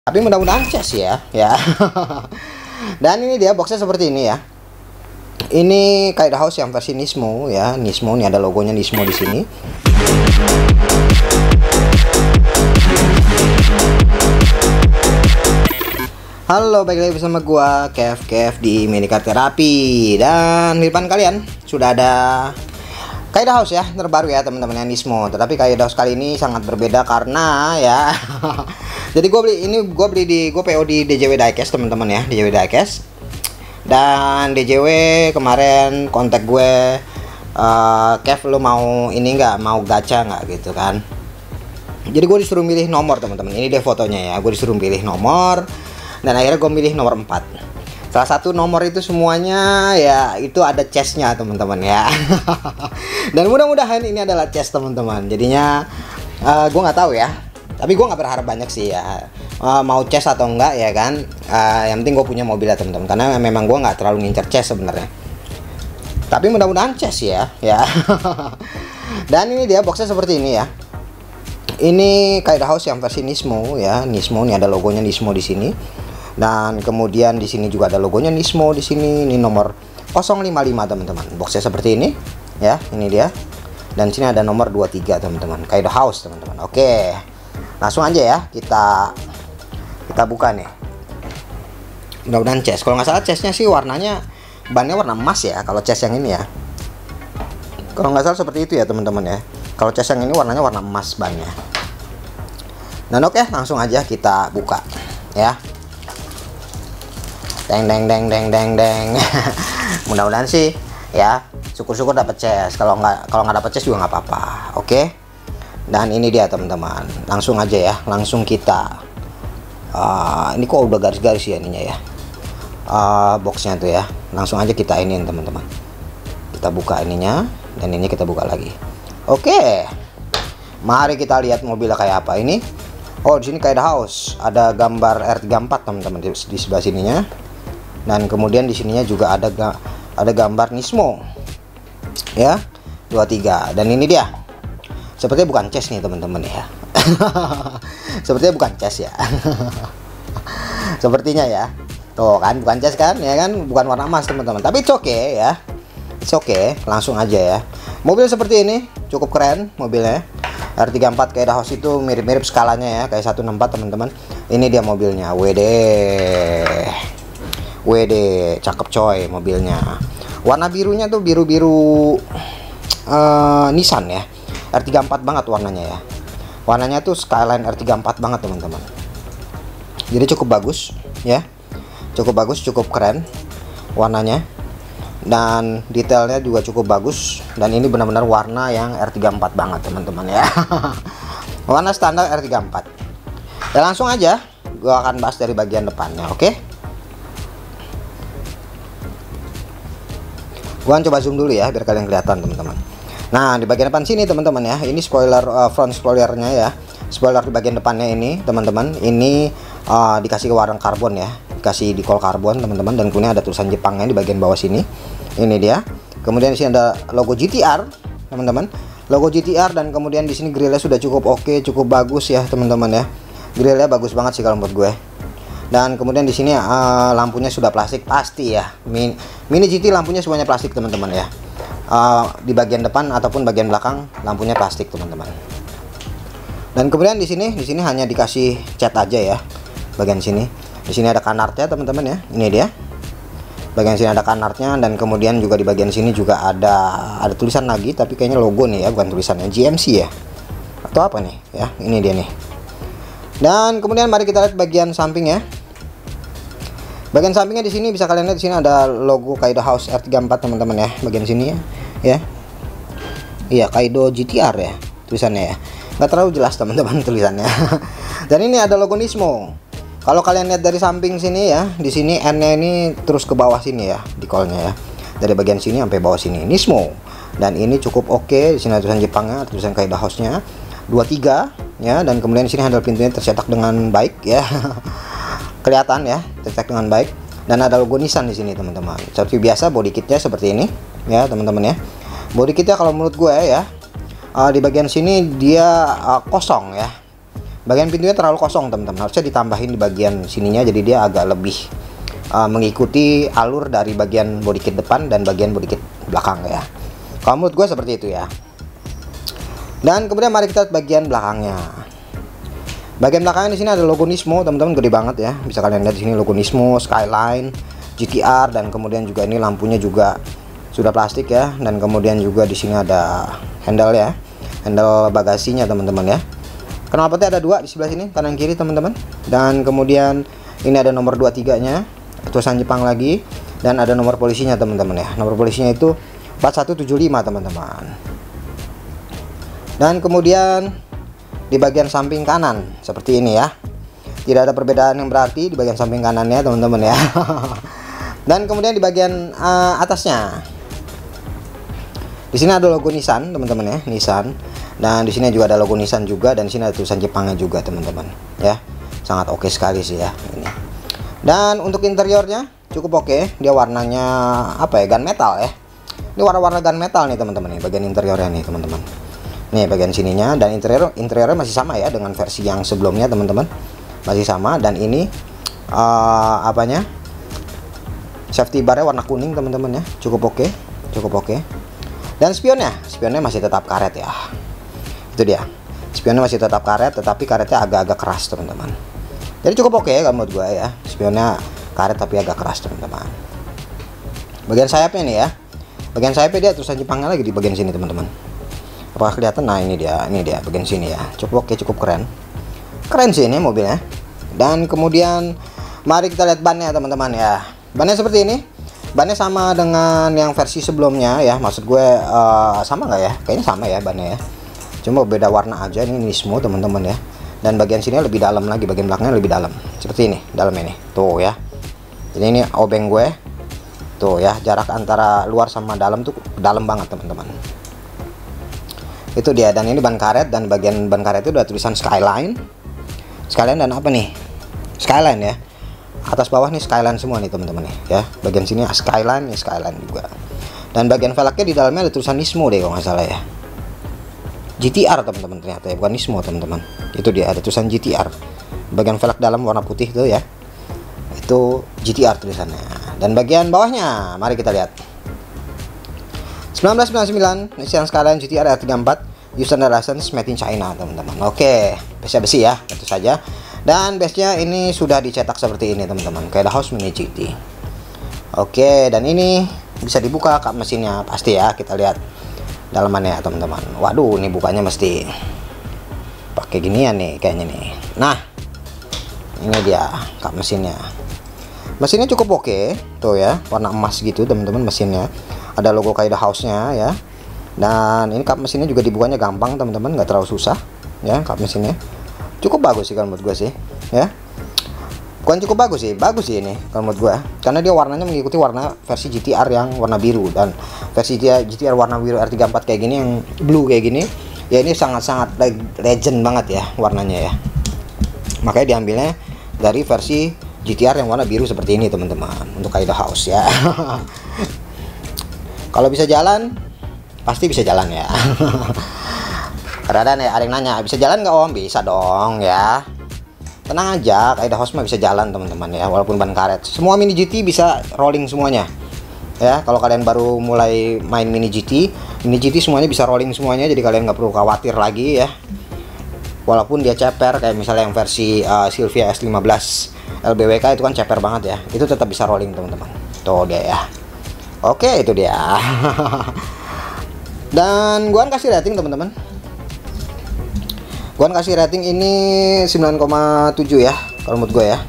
Tapi mudah-mudahan ces ya. Dan ini dia boxnya seperti ini ya. Ini Kaido House yang versi Nismo ya. Nismo nih, ada logonya Nismo di sini. Halo, balik lagi bersama gua Kev di Minicard Therapy. Dan di depan kalian sudah ada Kaido House ya, terbaru ya teman-teman, Nismo. Tetapi Kaido House kali ini sangat berbeda karena ya jadi gue PO di DJW Diecast teman-teman ya, DJW Diecast. Dan DJW kemarin kontak gue, Kev lu mau ini nggak, mau gacha nggak gitu kan. Jadi gue disuruh milih nomor teman-teman. Ini dia fotonya ya, gue disuruh pilih nomor. Dan akhirnya gue milih nomor 4. Salah satu nomor itu semuanya ya itu ada chestnya teman-teman ya. Dan mudah-mudahan ini adalah chest teman-teman. Jadinya gue nggak tahu ya, tapi gue nggak berharap banyak sih ya, mau chest atau enggak ya kan. Yang penting gue punya mobil ya teman-teman, karena memang gue nggak terlalu ngincer chest sebenarnya. Tapi mudah-mudahan chest ya. Dan ini dia boxnya seperti ini ya. Ini Kaido House yang versi Nismo ya. Nismo nih, ada logonya Nismo di sini. Dan kemudian di sini juga ada logonya Nismo di sini. Ini nomor 055 teman-teman. Boxnya seperti ini ya. Ini dia. Dan sini ada nomor 23 teman-teman. Kaido House teman-teman. Oke. Langsung aja ya, kita buka nih. Mudah-mudahan chest. Kalau nggak salah chestnya sih warnanya, bannya warna emas ya. Kalau chest yang ini ya, kalau nggak salah seperti itu ya teman-teman ya. Kalau chest yang ini warnanya warna emas bannya. Dan oke, langsung aja kita buka ya. Deng. Mudah-mudahan sih ya, syukur-syukur dapat chest. Kalau nggak dapat chest juga nggak apa-apa. Oke. Dan ini dia teman-teman, langsung aja ya, langsung kita ini kok udah garis-garis ya ininya ya, boxnya tuh ya. Langsung aja kita iniin teman-teman, kita buka ininya, dan ini kita buka lagi. Oke, mari kita lihat mobilnya kayak apa ini. Oh, di sini Kaido House, ada gambar R34 teman-teman di sebelah sininya, dan kemudian di sininya juga ada gambar Nismo ya, 23. Dan ini dia, sepertinya bukan chest nih teman-teman ya. Sepertinya bukan chest ya. Sepertinya ya. Tuh kan, bukan chest kan ya kan, bukan warna emas teman-teman. Tapi it's okay ya. It's okay, langsung aja ya. Mobil seperti ini cukup keren mobilnya. R34 Kaido House itu mirip-mirip skalanya ya, kayak 164 teman-teman. Ini dia mobilnya. WD, cakep coy mobilnya. Warna birunya tuh biru-biru Nissan ya. R34 banget warnanya ya. Warnanya tuh Skyline R34 banget teman-teman. Jadi cukup bagus ya. Cukup bagus, cukup keren warnanya. Dan detailnya juga cukup bagus. Dan ini benar-benar warna yang R34 banget teman-teman ya. Warna standar R34. Ya langsung aja gua akan bahas dari bagian depannya, oke? Gua coba zoom dulu ya biar kalian kelihatan teman-teman. Nah, di bagian depan sini teman-teman ya, ini spoiler, front spoilernya ya. Spoiler di bagian depannya ini teman-teman, ini dikasih warna karbon ya, dikasih dikol karbon teman-teman. Dan kemudian ada tulisan Jepangnya di bagian bawah sini. Ini dia. Kemudian di sini ada logo GTR teman-teman, logo GTR. Dan kemudian di sini grillnya sudah cukup oke, cukup bagus ya teman-teman ya. Grillnya bagus banget sih kalau menurut gue. Dan kemudian di sini lampunya sudah plastik pasti ya. Mini GT lampunya semuanya plastik teman-teman ya. Di bagian depan ataupun bagian belakang lampunya plastik teman-teman. Dan kemudian di sini hanya dikasih cat aja ya bagian sini. Di sini ada kanartnya teman-teman ya. Ini dia. Bagian sini ada kanartnya, dan kemudian juga di bagian sini juga ada tulisan lagi, tapi kayaknya logo nih ya, bukan tulisannya, GMC ya. Atau apa nih ya? Ini dia nih. Dan kemudian mari kita lihat bagian samping ya. Bagian sampingnya di sini bisa kalian lihat, di sini ada logo Kaido House R34 teman-teman ya, bagian sini ya. Ya. Iya, Kaido GTR ya tulisannya ya. Nggak terlalu jelas teman-teman tulisannya. Dan ini ada logo Nismo. Kalau kalian lihat dari samping sini ya, di sini N-nya ini terus ke bawah sini ya, dikolnya ya. Dari bagian sini sampai bawah sini Nismo. Dan ini cukup oke. Di sini ada tulisan Jepangnya, tulisan Kaido House-nya 23 ya. Dan kemudian di sini handle pintunya tercetak dengan baik ya. Kelihatan ya, tercetak dengan baik. Dan ada logo Nissan di sini teman-teman. Seperti biasa body kitnya seperti ini ya teman-teman ya. Body kitnya kalau menurut gue ya, di bagian sini dia kosong ya. Bagian pintunya terlalu kosong teman-teman, harusnya ditambahin di bagian sininya, jadi dia agak lebih mengikuti alur dari bagian body kit depan dan bagian body kit belakang ya. Kalau menurut gue seperti itu ya. Dan kemudian mari kita lihat bagian belakangnya. Bagian belakangnya di sini ada logo Nismo teman-teman, gede banget ya. Bisa kalian lihat di sini logo Nismo, Skyline, GTR, dan kemudian juga ini lampunya juga sudah plastik ya. Dan kemudian juga di sini ada handle ya, handle bagasinya teman-teman ya. Knalpotnya ada dua di sebelah sini, kanan kiri teman-teman. Dan kemudian ini ada nomor 23-nya, tulisan Jepang lagi, dan ada nomor polisinya teman-teman ya. Nomor polisinya itu 4175 teman-teman. Dan kemudian di bagian samping kanan seperti ini ya, tidak ada perbedaan yang berarti di bagian samping kanannya teman-teman ya. Dan kemudian di bagian atasnya, di sini ada logo Nissan teman-teman ya, Nissan. Dan di sini juga ada logo Nissan juga, dan di sini ada tulisan Jepangnya juga teman-teman ya. Sangat oke sekali sih ya ini. Dan untuk interiornya cukup oke, dia warnanya apa ya, gunmetal ya. Ini warna-warna gunmetal nih teman-teman nih, bagian interiornya nih teman-teman. Nih bagian sininya, dan interiornya masih sama ya dengan versi yang sebelumnya teman-teman, masih sama. Dan ini apanya, safety barnya warna kuning teman-teman ya, cukup oke, cukup oke. Dan spionnya masih tetap karet ya, itu dia, spionnya masih tetap karet, tetapi karetnya agak-agak keras teman-teman. Jadi cukup oke kalau menurut gue ya, spionnya karet tapi agak keras teman-teman. Bagian sayapnya nih ya, bagian sayapnya dia tulisan Jepangnya lagi di bagian sini teman-teman. Apakah kelihatan? Nah ini dia bagian sini ya, cukup oke, cukup keren sih ini mobilnya. Dan kemudian mari kita lihat bannya teman-teman ya. Bannya seperti ini, bannya sama dengan yang versi sebelumnya ya, maksud gue sama nggak ya, kayaknya sama ya bannya ya, cuma beda warna aja. Ini Nismo teman-teman ya. Dan bagian sini lebih dalam lagi, bagian belakangnya lebih dalam seperti ini, dalam ini tuh ya. Jadi ini obeng gue tuh ya, jarak antara luar sama dalam tuh dalam banget teman-teman, itu dia. Dan ini ban karet, dan bagian ban karet itu udah tulisan Skyline dan apa nih, Skyline ya, atas bawah nih Skyline semua nih teman-teman nih ya. Bagian sini Skyline, nih Skyline juga. Dan bagian velgnya di dalamnya ada tulisan Nismo deh kalau nggak salah ya, GTR teman-teman, ternyata ya, bukan Nismo teman-teman. Itu dia, ada tulisan GTR. Bagian velg dalam warna putih tuh ya, itu GTR tulisannya. Dan bagian bawahnya mari kita lihat, 1999 Nissan Skyline GTR R34 user license made in China teman-teman. Oke, besi ya, tentu saja. Dan base-nya ini sudah dicetak seperti ini teman-teman, kayak House Mini GT. Oke, dan ini bisa dibuka kap mesinnya pasti ya, kita lihat dalamannya teman-teman. Waduh, ini bukanya mesti pakai ginian nih kayaknya nih. Nah, ini dia kap mesinnya. Mesinnya cukup oke tuh ya, warna emas gitu teman-teman mesinnya. Ada logo Kaido House-nya ya. Dan ini kap mesinnya juga dibukanya gampang teman-teman, nggak terlalu susah ya. Kap mesinnya cukup bagus sih kalau menurut gue sih ya. Bukan cukup bagus sih ini kalau menurut gue, karena dia warnanya mengikuti warna versi GTR yang warna biru. Dan versi GTR warna biru R34 kayak gini, yang blue kayak gini ya, ini sangat-sangat legend banget ya warnanya ya. Makanya diambilnya dari versi GTR yang warna biru seperti ini teman-teman, untuk Kaido House ya. Kalau bisa jalan, pasti bisa jalan ya. Karena ada yang nanya, bisa jalan nggak Om? Bisa dong ya. Tenang aja, Kaido House mah bisa jalan teman-teman ya, walaupun ban karet. Semua Mini GT bisa rolling semuanya ya. Kalau kalian baru mulai main Mini GT semuanya bisa rolling semuanya, jadi kalian nggak perlu khawatir lagi ya. Walaupun dia ceper, kayak misalnya yang versi Silvia S15 LBWK itu kan ceper banget ya, itu tetap bisa rolling teman-teman. Tuh dia ya. Oke, itu dia. Dan gua kasih rating teman-teman. Gua kasih rating ini 9,7 ya kalau menurut gue ya,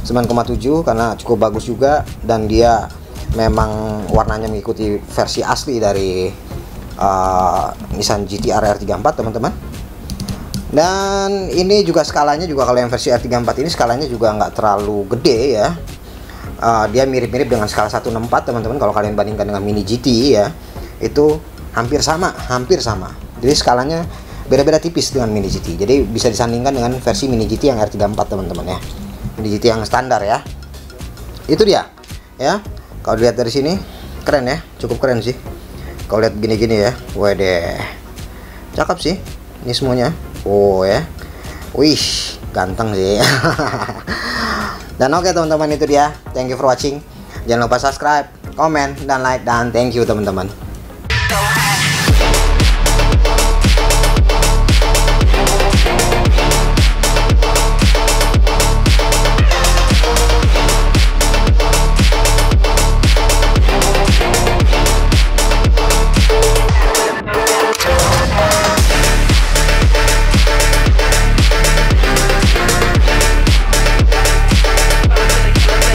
9,7 karena cukup bagus juga. Dan dia memang warnanya mengikuti versi asli dari Nissan GT-R R34 teman-teman. Dan ini juga skalanya juga, kalau yang versi R34 ini skalanya juga nggak terlalu gede ya. Dia mirip-mirip dengan skala 164 teman-teman. Kalau kalian bandingkan dengan Mini GT ya, itu hampir sama. Jadi skalanya beda-beda tipis dengan Mini GT. Jadi bisa disandingkan dengan versi Mini GT yang R34 teman-teman ya. Mini GT yang standar ya. Itu dia ya. Kalau dilihat dari sini keren ya, cukup keren sih. Kalau lihat gini-gini ya, waduh, cakep sih ini semuanya. Oh ya. Wih, ganteng sih. Dan oke teman-teman, itu dia. Thank you for watching. Jangan lupa subscribe, comment, dan like, dan thank you teman-teman.